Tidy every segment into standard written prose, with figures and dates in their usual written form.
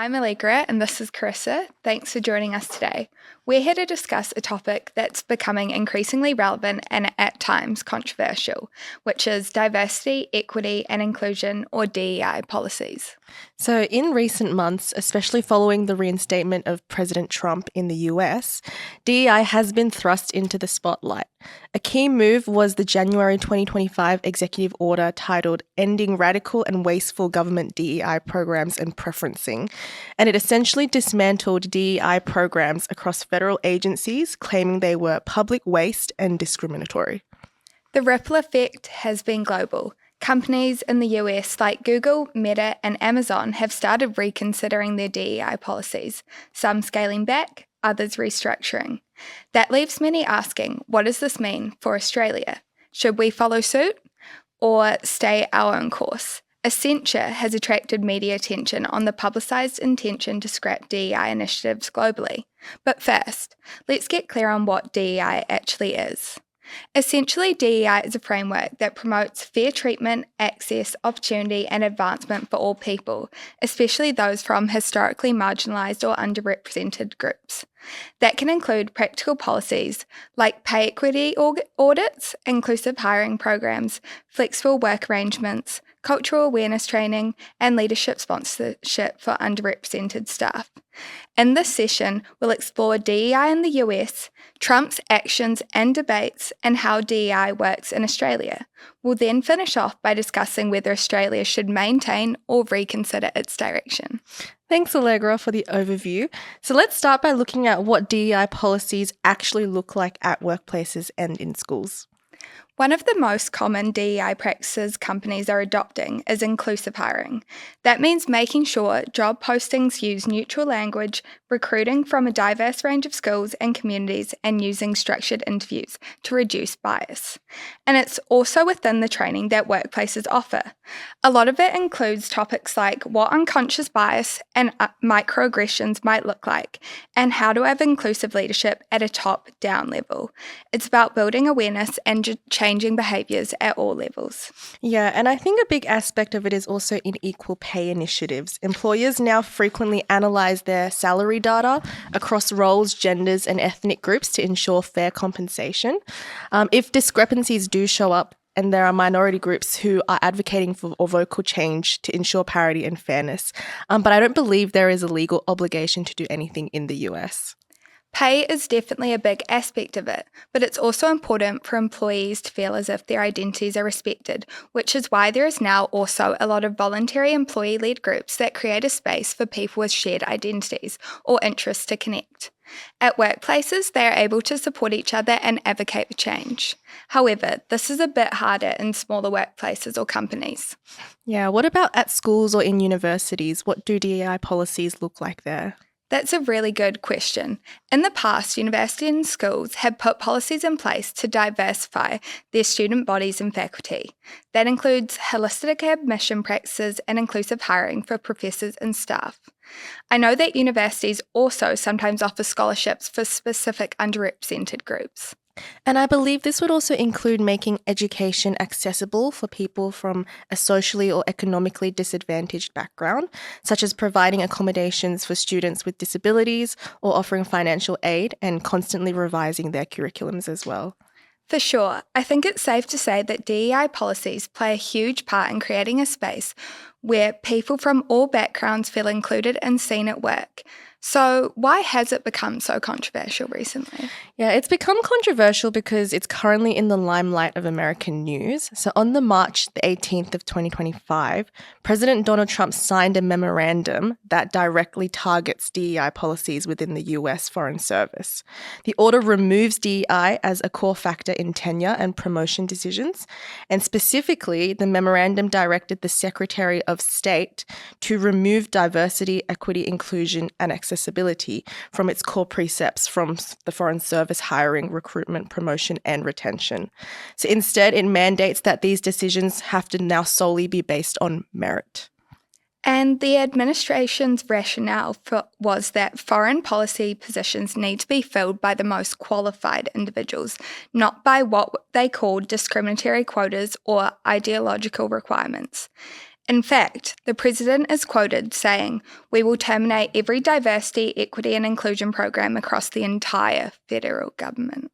I'm Allegra and this is Carissa. Thanks for joining us today. We're here to discuss a topic that's becoming increasingly relevant and at times controversial, which is diversity, equity and inclusion or DEI policies. So, in recent months, especially following the reinstatement of President Trump in the US, DEI has been thrust into the spotlight. A key move was the January 2025 executive order titled Ending Radical and Wasteful Government DEI Programs and Preferencing, and it essentially dismantled DEI programs across federal agencies, claiming they were public waste and discriminatory. The ripple effect has been global. Companies in the US like Google, Meta, and Amazon have started reconsidering their DEI policies, some scaling back, others restructuring. That leaves many asking, what does this mean for Australia? Should we follow suit or stay our own course? A censure has attracted media attention on the publicised intention to scrap DEI initiatives globally. But first, let's get clear on what DEI actually is. Essentially, DEI is a framework that promotes fair treatment, access, opportunity and advancement for all people, especially those from historically marginalised or underrepresented groups. That can include practical policies like pay equity audits, inclusive hiring programs, flexible work arrangements, cultural awareness training, and leadership sponsorship for underrepresented staff. In this session, we'll explore DEI in the US, Trump's actions and debates, and how DEI works in Australia. We'll then finish off by discussing whether Australia should maintain or reconsider its direction. Thanks, Allegra, for the overview. So let's start by looking at what DEI policies actually look like at workplaces and in schools. One of the most common DEI practices companies are adopting is inclusive hiring. That means making sure job postings use neutral language, recruiting from a diverse range of skills and communities, and using structured interviews to reduce bias. And it's also within the training that workplaces offer. A lot of it includes topics like what unconscious bias and microaggressions might look like, and how to have inclusive leadership at a top-down level. It's about building awareness and changing behaviours at all levels. Yeah, and I think a big aspect of it is also in equal pay initiatives. Employers now frequently analyse their salary data across roles, genders, and ethnic groups to ensure fair compensation. If discrepancies do show up, and there are minority groups who are advocating for vocal change to ensure parity and fairness. But I don't believe there is a legal obligation to do anything in the US. Pay is definitely a big aspect of it, but it's also important for employees to feel as if their identities are respected, which is why there is now also a lot of voluntary employee-led groups that create a space for people with shared identities or interests to connect. At workplaces, they are able to support each other and advocate for change. However, this is a bit harder in smaller workplaces or companies. Yeah, what about at schools or in universities? What do DEI policies look like there? That's a really good question. In the past, universities and schools have put policies in place to diversify their student bodies and faculty. That includes holistic admission practices and inclusive hiring for professors and staff. I know that universities also sometimes offer scholarships for specific underrepresented groups. And I believe this would also include making education accessible for people from a socially or economically disadvantaged background, such as providing accommodations for students with disabilities or offering financial aid and constantly revising their curriculums as well. For sure, I think it's safe to say that DEI policies play a huge part in creating a space where people from all backgrounds feel included and seen at work. So why has it become so controversial recently? Yeah, it's become controversial because it's currently in the limelight of American news. So on the March the 18th of 2025, President Donald Trump signed a memorandum that directly targets DEI policies within the US Foreign Service. The order removes DEI as a core factor in tenure and promotion decisions, and specifically, the memorandum directed the Secretary of State to remove diversity, equity, inclusion, and accessibility from its core precepts from the Foreign Service hiring, recruitment, promotion, and retention. So instead, it mandates that these decisions have to now solely be based on merit. And the administration's rationale was that foreign policy positions need to be filled by the most qualified individuals, not by what they called discriminatory quotas or ideological requirements. In fact, the president is quoted saying, "We will terminate every diversity, equity and inclusion program across the entire federal government."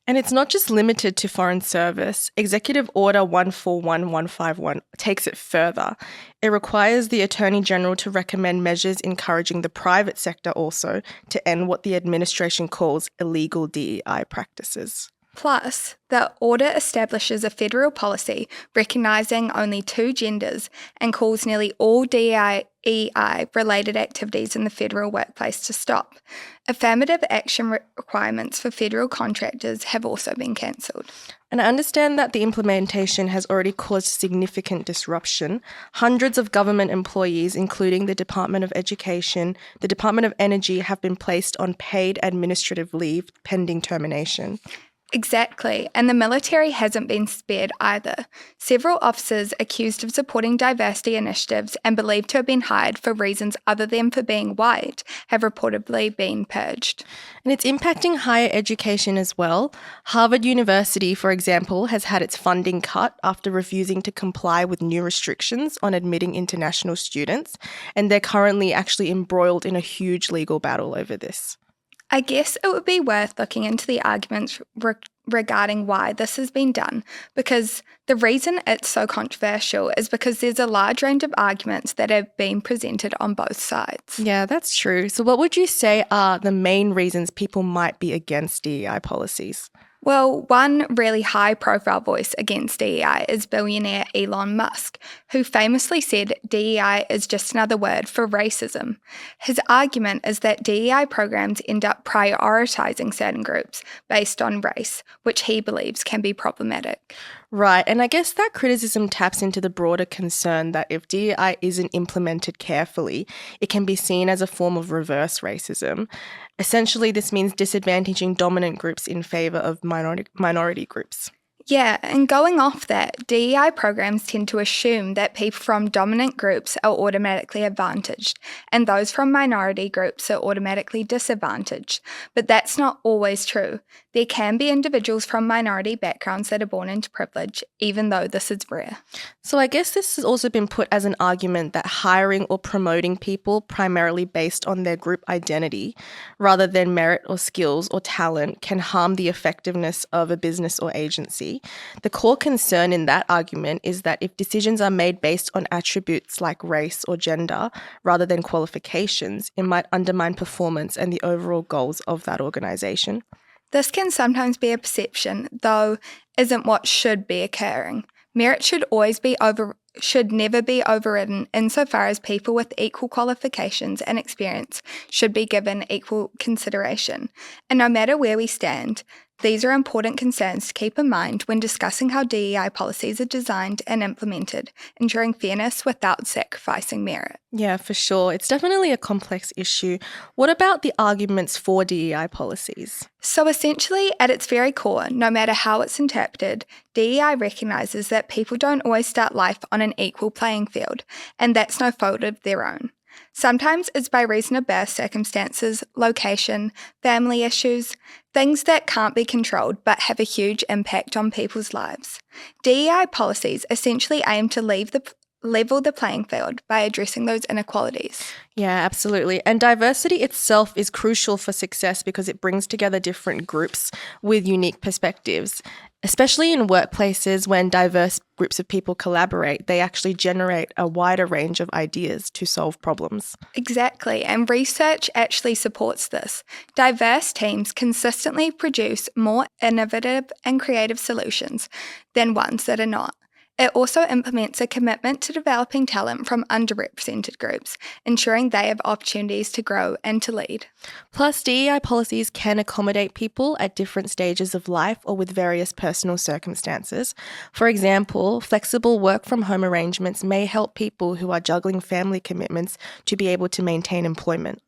And it's not just limited to Foreign Service. Executive Order 141151 takes it further. It requires the Attorney General to recommend measures encouraging the private sector also to end what the administration calls illegal DEI practices. Plus, the order establishes a federal policy recognising only two genders and calls nearly all DEI-related activities in the federal workplace to stop. Affirmative action requirements for federal contractors have also been cancelled. And I understand that the implementation has already caused significant disruption. Hundreds of government employees, including the Department of Education, the Department of Energy, have been placed on paid administrative leave pending termination. Exactly, and the military hasn't been spared either. Several officers accused of supporting diversity initiatives and believed to have been hired for reasons other than for being white have reportedly been purged. And it's impacting higher education as well. Harvard University, for example, has had its funding cut after refusing to comply with new restrictions on admitting international students, and they're currently actually embroiled in a huge legal battle over this. I guess it would be worth looking into the arguments regarding why this has been done, because the reason it's so controversial is because there's a large range of arguments that have been presented on both sides. Yeah, that's true. So what would you say are the main reasons people might be against DEI policies? Well, one really high-profile voice against DEI is billionaire Elon Musk, who famously said DEI is just another word for racism. His argument is that DEI programs end up prioritising certain groups based on race, which he believes can be problematic. Right, and I guess that criticism taps into the broader concern that if DEI isn't implemented carefully, it can be seen as a form of reverse racism. Essentially, this means disadvantaging dominant groups in favour of minority groups. Yeah, and going off that, DEI programs tend to assume that people from dominant groups are automatically advantaged, and those from minority groups are automatically disadvantaged. But that's not always true. There can be individuals from minority backgrounds that are born into privilege, even though this is rare. So I guess this has also been put as an argument that hiring or promoting people primarily based on their group identity, rather than merit or skills or talent, can harm the effectiveness of a business or agency. The core concern in that argument is that if decisions are made based on attributes like race or gender rather than qualifications, it might undermine performance and the overall goals of that organisation. This can sometimes be a perception, though isn't what should be occurring. Merit should never be overridden insofar as people with equal qualifications and experience should be given equal consideration. And no matter where we stand, these are important concerns to keep in mind when discussing how DEI policies are designed and implemented, ensuring fairness without sacrificing merit. Yeah, for sure. It's definitely a complex issue. What about the arguments for DEI policies? So essentially, at its very core, no matter how it's interpreted, DEI recognises that people don't always start life on an equal playing field, and that's no fault of their own. Sometimes it's by reason of birth circumstances, location, family issues, things that can't be controlled but have a huge impact on people's lives. DEI policies essentially aim to level the playing field by addressing those inequalities. Yeah, absolutely. And diversity itself is crucial for success because it brings together different groups with unique perspectives. Especially in workplaces, when diverse groups of people collaborate, they actually generate a wider range of ideas to solve problems. Exactly, and research actually supports this. Diverse teams consistently produce more innovative and creative solutions than ones that are not. It also implements a commitment to developing talent from underrepresented groups, ensuring they have opportunities to grow and to lead. Plus, DEI policies can accommodate people at different stages of life or with various personal circumstances. For example, flexible work from home arrangements may help people who are juggling family commitments to be able to maintain employment.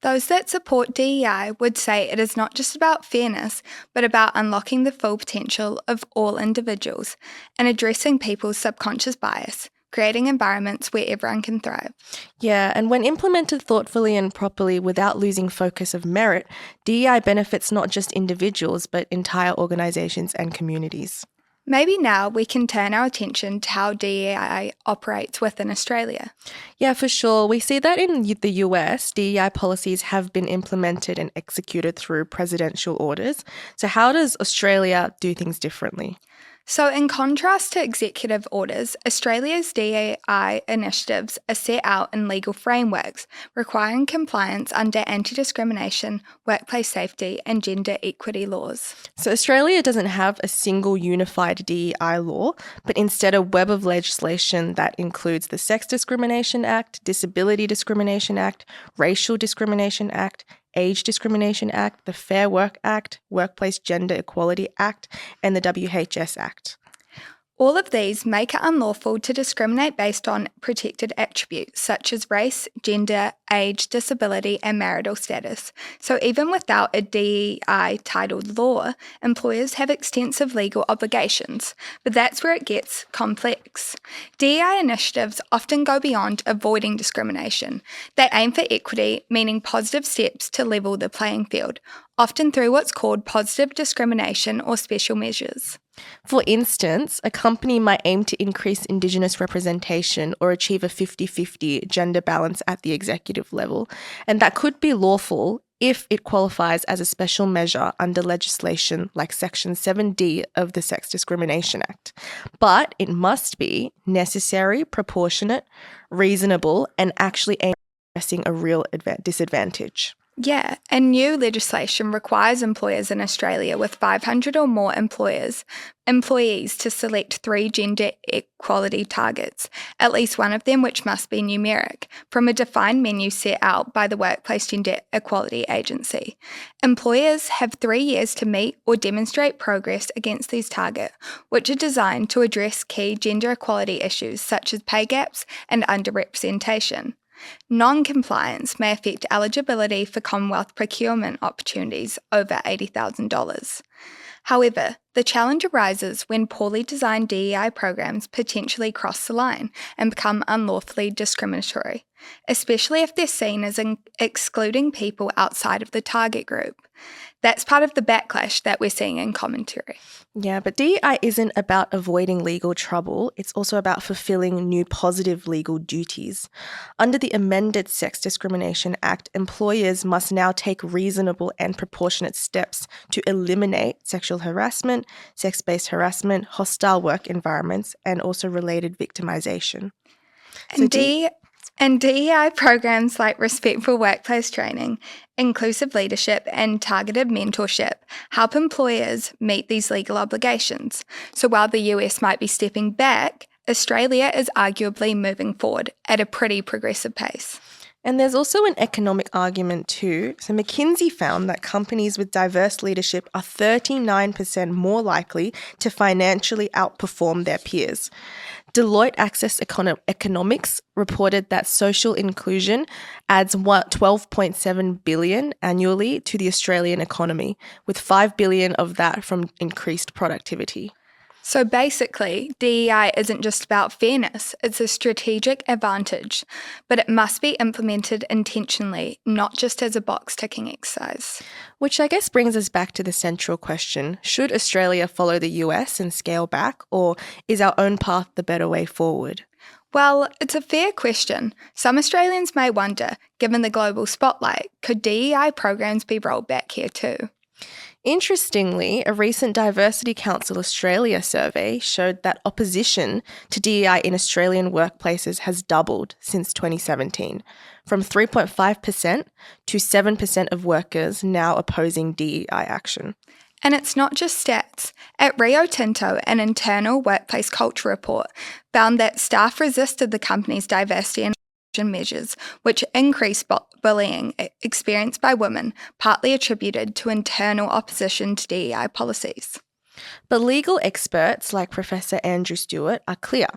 Those that support DEI would say it is not just about fairness, but about unlocking the full potential of all individuals and addressing people's subconscious bias, creating environments where everyone can thrive. Yeah, and when implemented thoughtfully and properly without losing focus of merit, DEI benefits not just individuals, but entire organisations and communities. Maybe now we can turn our attention to how DEI operates within Australia. Yeah, for sure. We see that in the US, DEI policies have been implemented and executed through presidential orders. So, how does Australia do things differently? So, in contrast to executive orders, Australia's DEI initiatives are set out in legal frameworks requiring compliance under anti discrimination, workplace safety, and gender equity laws. So, Australia doesn't have a single unified DEI law, but instead a web of legislation that includes the Sex Discrimination Act, Disability Discrimination Act, Racial Discrimination Act, Age Discrimination Act, the Fair Work Act, Workplace Gender Equality Act, and the WHS Act. All of these make it unlawful to discriminate based on protected attributes such as race, gender, age, disability, and marital status. So even without a DEI titled law, employers have extensive legal obligations, but that's where it gets complex. DEI initiatives often go beyond avoiding discrimination. They aim for equity, meaning positive steps to level the playing field, often through what's called positive discrimination or special measures. For instance, a company might aim to increase Indigenous representation or achieve a 50-50 gender balance at the executive level, and that could be lawful if it qualifies as a special measure under legislation like Section 7D of the Sex Discrimination Act. But it must be necessary, proportionate, reasonable, and actually aim at addressing a real disadvantage. Yeah, and new legislation requires employers in Australia with 500 or more employees to select 3 gender equality targets, at least one of them which must be numeric, from a defined menu set out by the Workplace Gender Equality Agency. Employers have 3 years to meet or demonstrate progress against these targets, which are designed to address key gender equality issues such as pay gaps and underrepresentation. Non-compliance may affect eligibility for Commonwealth procurement opportunities over $80,000. However, the challenge arises when poorly designed DEI programs potentially cross the line and become unlawfully discriminatory, especially if they're seen as excluding people outside of the target group. That's part of the backlash that we're seeing in commentary. Yeah, but DEI isn't about avoiding legal trouble. It's also about fulfilling new positive legal duties. Under the amended Sex Discrimination Act, employers must now take reasonable and proportionate steps to eliminate sexual harassment, sex-based harassment, hostile work environments, and also related victimization. And DEI programs like respectful workplace training, inclusive leadership, and targeted mentorship help employers meet these legal obligations. So while the US might be stepping back, Australia is arguably moving forward at a pretty progressive pace. And there's also an economic argument too. So McKinsey found that companies with diverse leadership are 39% more likely to financially outperform their peers. Deloitte Access Economics reported that social inclusion adds $12.7 billion annually to the Australian economy, with $5 billion of that from increased productivity. So basically, DEI isn't just about fairness, it's a strategic advantage, but it must be implemented intentionally, not just as a box-ticking exercise. Which I guess brings us back to the central question, should Australia follow the US and scale back, or is our own path the better way forward? Well, it's a fair question. Some Australians may wonder, given the global spotlight, could DEI programs be rolled back here too? Interestingly, a recent Diversity Council Australia survey showed that opposition to DEI in Australian workplaces has doubled since 2017, from 3.5% to 7% of workers now opposing DEI action. And it's not just stats. At Rio Tinto, an internal workplace culture report found that staff resisted the company's diversity and measures, which increased bullying experienced by women, partly attributed to internal opposition to DEI policies. But legal experts like Professor Andrew Stewart are clear.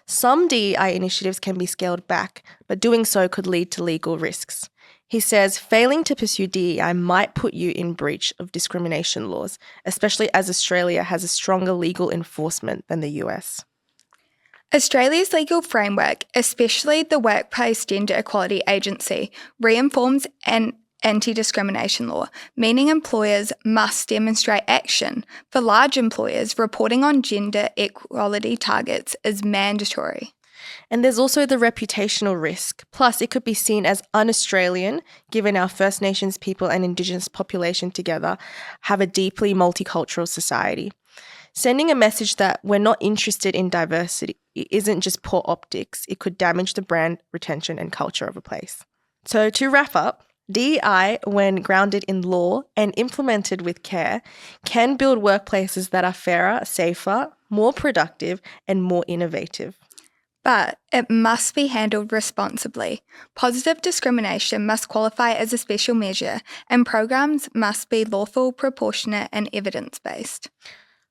Some DEI initiatives can be scaled back, but doing so could lead to legal risks. He says failing to pursue DEI might put you in breach of discrimination laws, especially as Australia has a stronger legal enforcement than the US. Australia's legal framework, especially the Workplace Gender Equality Agency, reinforms and anti-discrimination law, meaning employers must demonstrate action. For large employers, reporting on gender equality targets is mandatory. And there's also the reputational risk. Plus, it could be seen as un-Australian, given our First Nations people and Indigenous population together have a deeply multicultural society. Sending a message that we're not interested in diversity isn't just poor optics. It could damage the brand, retention, and culture of a place. So to wrap up, DEI, when grounded in law and implemented with care, can build workplaces that are fairer, safer, more productive, and more innovative. But it must be handled responsibly. Positive discrimination must qualify as a special measure, and programs must be lawful, proportionate, and evidence-based.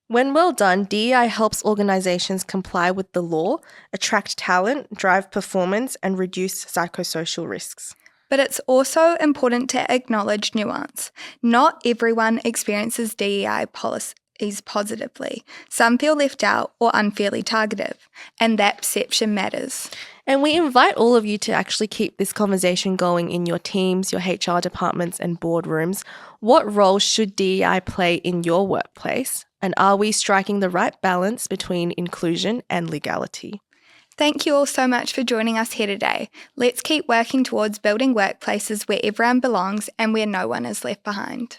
When well done, DEI helps organisations comply with the law, attract talent, drive performance, and reduce psychosocial risks. But it's also important to acknowledge nuance. Not everyone experiences DEI policies positively. Some feel left out or unfairly targeted, and that perception matters. And we invite all of you to actually keep this conversation going in your teams, your HR departments, and boardrooms. What role should DEI play in your workplace? And are we striking the right balance between inclusion and legality? Thank you all so much for joining us here today. Let's keep working towards building workplaces where everyone belongs and where no one is left behind.